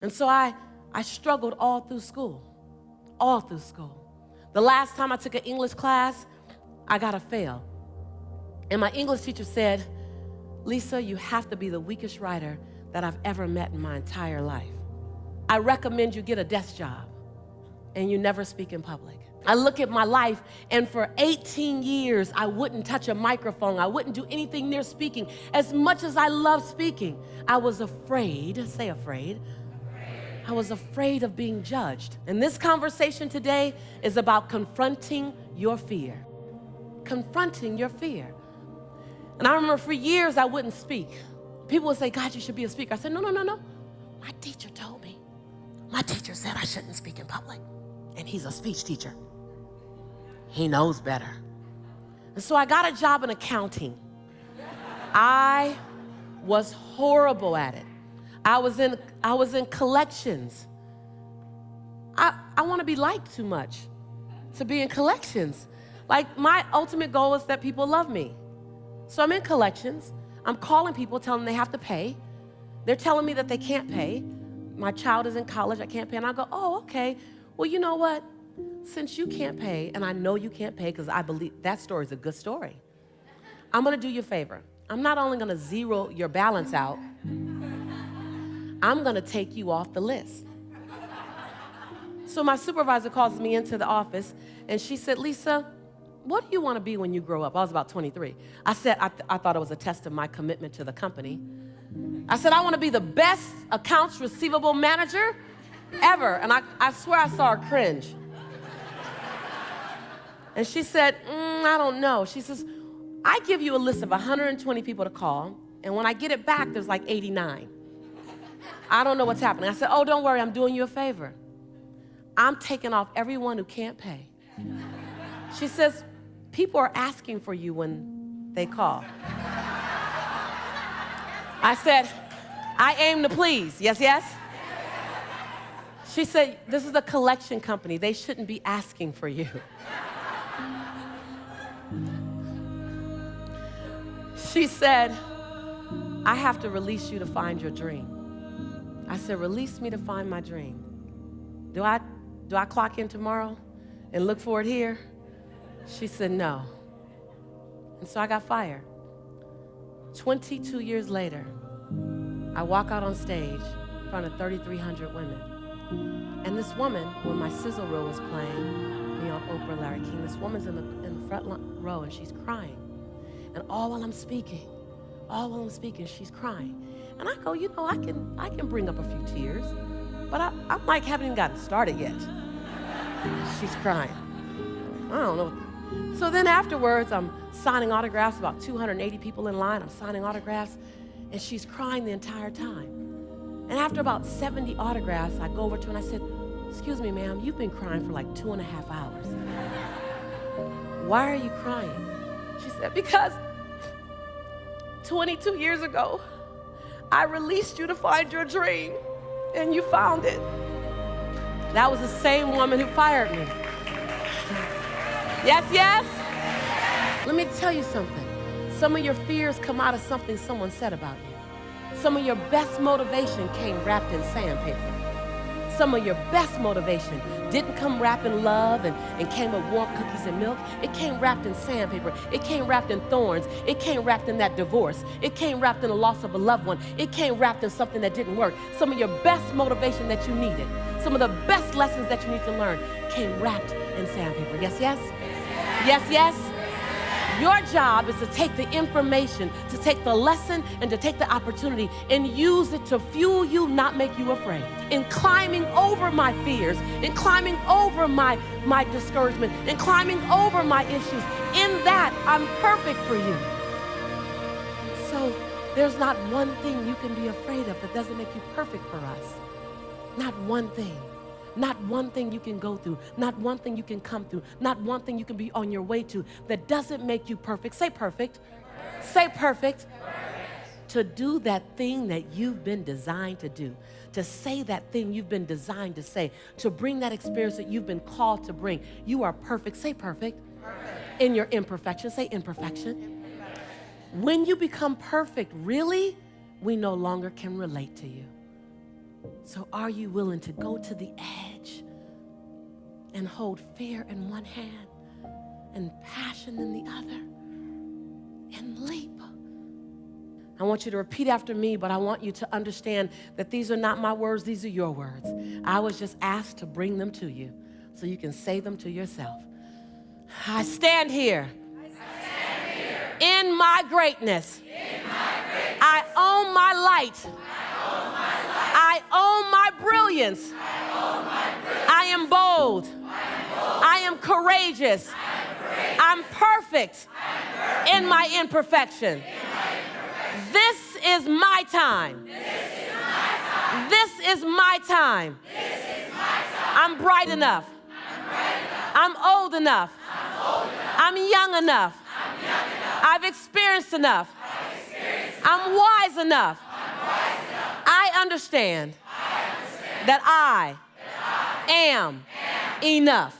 And so I struggled all through school. The last time I took an English class, I got a fail. And my English teacher said, Lisa, you have to be the weakest writer that I've ever met in my entire life. I recommend you get a desk job and you never speak in public. I look at my life, and for 18 years, I wouldn't touch a microphone. I wouldn't do anything near speaking. As much as I love speaking, I was afraid, say afraid. I was afraid of being judged. And this conversation today is about confronting your fear. Confronting your fear. And I remember for years I wouldn't speak. People would say, God, you should be a speaker. I said, no. My teacher told me. My teacher said I shouldn't speak in public. And he's a speech teacher. He knows better. And so I got a job in accounting. I was horrible at it. I was in collections. I want to be liked too much to be in collections. Like, my ultimate goal is that people love me. So I'm in collections. I'm calling people, telling them they have to pay. They're telling me that they can't pay. My child is in college, I can't pay. And I go, oh, okay. Well, you know what? Since you can't pay, and I know you can't pay because I believe that story is a good story, I'm going to do you a favor. I'm not only going to zero your balance out, I'm going to take you off the list. So my supervisor calls me into the office, and she said, Lisa, what do you want to be when you grow up? I was about 23. I said, I thought it was a test of my commitment to the company. I said, I want to be the best accounts receivable manager ever. And I swear I saw her cringe. And she said, I don't know. She says, I give you a list of 120 people to call, and when I get it back, there's like 89. I don't know what's happening. I said, oh, don't worry, I'm doing you a favor. I'm taking off everyone who can't pay. She says, people are asking for you when they call. I said, I aim to please. Yes, yes? She said, this is a collection company. They shouldn't be asking for you. She said, I have to release you to find your dream. I said, release me to find my dream. Do I clock in tomorrow and look for it here? She said, no. And so I got fired. 22 years later, I walk out on stage in front of 3,300 women. And this woman, when my sizzle reel was playing, on Oprah, Larry King, this woman's in the front row and she's crying. And all while I'm speaking, she's crying. And I go, I can bring up a few tears, but I'm like, haven't even gotten started yet. She's crying. I don't know. So then afterwards, I'm signing autographs, about 280 people in line. I'm signing autographs, and she's crying the entire time. And after about 70 autographs, I go over to her and I said, excuse me, ma'am, you've been crying for like 2.5 hours. Why are you crying? She said, because 22 years ago, I released you to find your dream, and you found it. That was the same woman who fired me. Yes, yes? Let me tell you something. Some of your fears come out of something someone said about you. Some of your best motivation came wrapped in sandpaper. Some of your best motivation didn't come wrapped in love and came with warm cookies and milk. It came wrapped in sandpaper. It came wrapped in thorns. It came wrapped in that divorce. It came wrapped in the loss of a loved one. It came wrapped in something that didn't work. Some of your best motivation that you needed, some of the best lessons that you need to learn came wrapped in sandpaper. Yes, yes? Yes, yes? Your job is to take the information, to take the lesson, and to take the opportunity and use it to fuel you, not make you afraid. In climbing over my fears, in climbing over my discouragement, in climbing over my issues, in that, I'm perfect for you. So there's not one thing you can be afraid of that doesn't make you perfect for us. Not one thing. Not one thing you can go through, not one thing you can come through, not one thing you can be on your way to that doesn't make you perfect. Say perfect. Say perfect. To do that thing that you've been designed to do, to say that thing you've been designed to say, to bring that experience that you've been called to bring. You are perfect. Say perfect. In your imperfection. Say imperfection. When you become perfect, really, we no longer can relate to you. So are you willing to go to the edge and hold fear in one hand and passion in the other and leap? I want you to repeat after me, but I want you to understand that these are not my words, these are your words. I was just asked to bring them to you so you can say them to yourself. I stand here in my greatness. I own my light. I own my brilliance. I am bold. I am courageous. I'm perfect in my imperfection. This is my time. This is my time. I'm bright enough. I'm old enough. I'm young enough. I've experienced enough. I'm wise enough. I understand that I am enough.